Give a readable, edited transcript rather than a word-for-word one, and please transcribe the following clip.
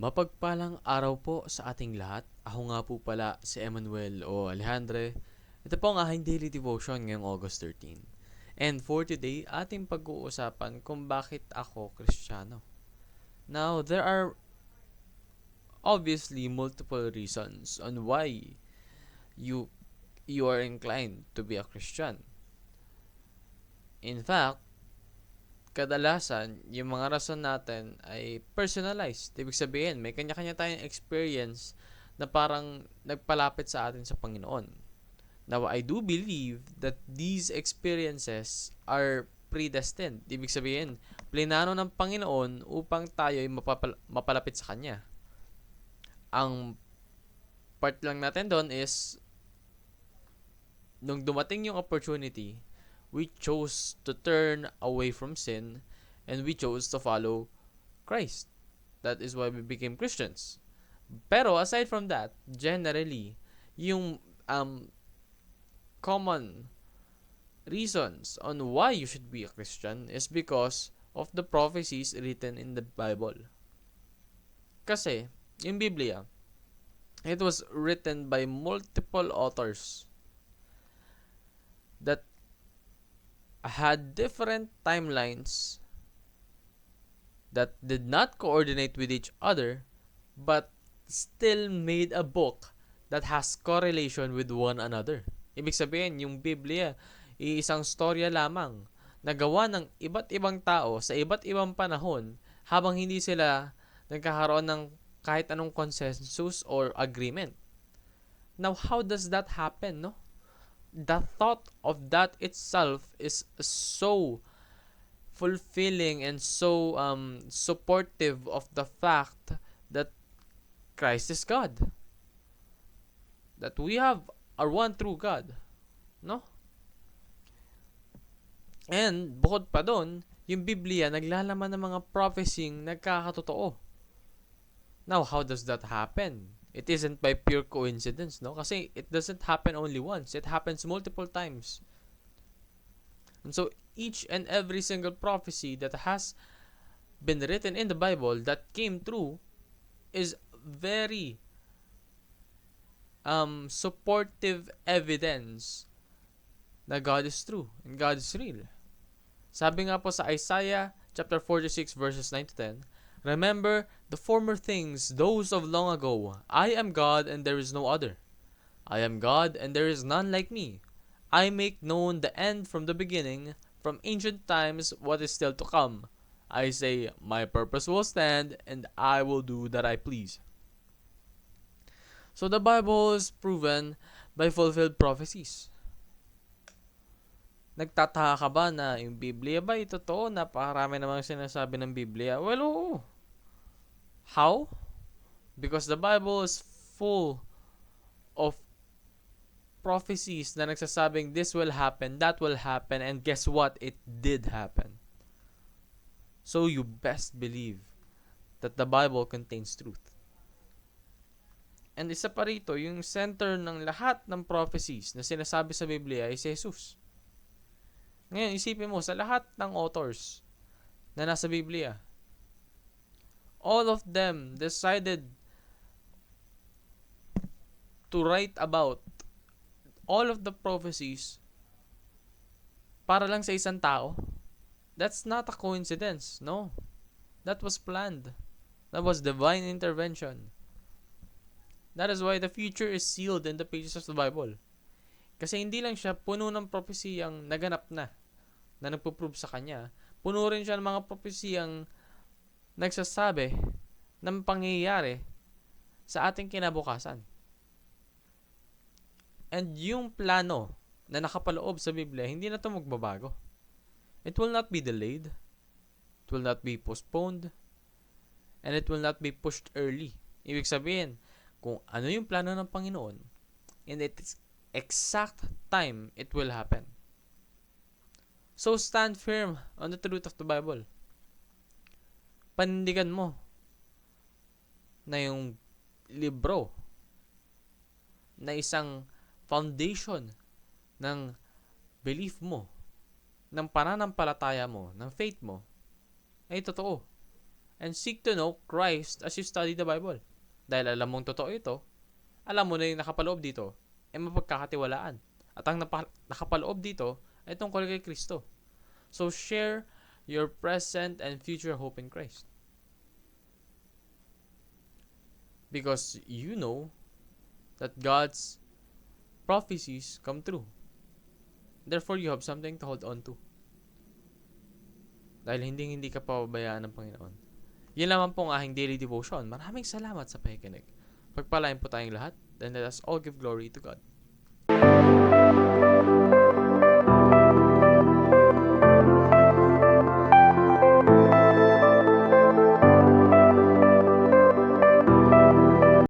Mapagpalang araw po sa ating lahat. Ako nga po pala si Emmanuel o Alejandre. Ito po ang aking daily devotion ngayong August 13. And for today, ating pag-uusapan kung bakit ako Kristiyano. Now, there are obviously multiple reasons on why you you are inclined to be a Christian. In fact, kadalasan, yung mga rason natin ay personalized. Ibig sabihin, may kanya-kanya tayong experience na parang nagpalapit sa atin sa Panginoon. Now, I do believe that these experiences are predestined. Ibig sabihin, plinano ng Panginoon upang tayo ay mapalapit sa Kanya. Ang part lang natin doon is, nung dumating yung opportunity, we chose to turn away from sin and we chose to follow Christ. That is why we became Christians. Pero aside from that, generally, yung common reasons on why you should be a Christian is because of the prophecies written in the Bible. Kasi, yung Biblia, it was written by multiple authors that had different timelines that did not coordinate with each other but still made a book that has correlation with one another. Ibig sabihin, yung Biblia, iisang storya lamang na gawa ng iba't ibang tao sa iba't ibang panahon habang hindi sila nagkakaroon ng kahit anong consensus or agreement. Now, how does that happen, no? The thought of that itself is so fulfilling and so supportive of the fact that Christ is God. That we have our one true God. No? And bukod pa doon, yung Biblia naglalaman ng mga prophesying nagkakatotoo. Now, how does that happen? It isn't by pure coincidence, no? Kasi it doesn't happen only once. It happens multiple times. And so, each and every single prophecy that has been written in the Bible that came true is very supportive evidence na God is true and God is real. Sabi nga po sa Isaiah chapter 46 verses 9 to 10, "Remember the former things, those of long ago. I am God and there is no other. I am God and there is none like me. I make known the end from the beginning, from ancient times what is still to come. I say, my purpose will stand and I will do that I please." So the Bible is proven by fulfilled prophecies. Nagtataka ka ba na yung Biblia ba ito totoo? Napakarami namang sinasabi ng Biblia. Well, oo. How? Because the Bible is full of prophecies na nagsasabing this will happen, that will happen, and guess what? It did happen. So you best believe that the Bible contains truth. And isa pa rito, yung center ng lahat ng prophecies na sinasabi sa Biblia ay si Jesus. Ngayon, isipin mo, sa lahat ng authors na nasa Biblia, all of them decided to write about all of the prophecies para lang sa isang tao. That's not a coincidence, no. That was planned. That was divine intervention. That is why the future is sealed in the pages of the Bible. Kasi hindi lang siya puno ng propesiyang naganap na nagpo-prove sa kanya. Puno rin siya ng mga propesiyang nagsasabi ng pangyayari sa ating kinabukasan. And yung plano na nakapaloob sa Biblia, hindi na ito magbabago. It will not be delayed. It will not be postponed. And it will not be pushed early. Ibig sabihin, kung ano yung plano ng Panginoon, in its exact time, it will happen. So stand firm on the truth of the Bible. Panindigan mo na yung libro na isang foundation ng belief mo, ng pananampalataya mo, ng faith mo, ay totoo. and seek to know Christ as you study the Bible. Dahil alam mong totoo ito, alam mo na yung nakapaloob dito ay mapagkakatiwalaan. At ang nakapaloob dito ay tungkol kay Kristo. So share your present and future hope in Christ. Because you know that God's prophecies come true. Therefore, you have something to hold on to. Dahil hindi ka pababayaan ng Panginoon. Yan lamang po ang aking daily devotion. Maraming salamat sa pakikinig. Pagpalain po tayong lahat. Then let us all give glory to God.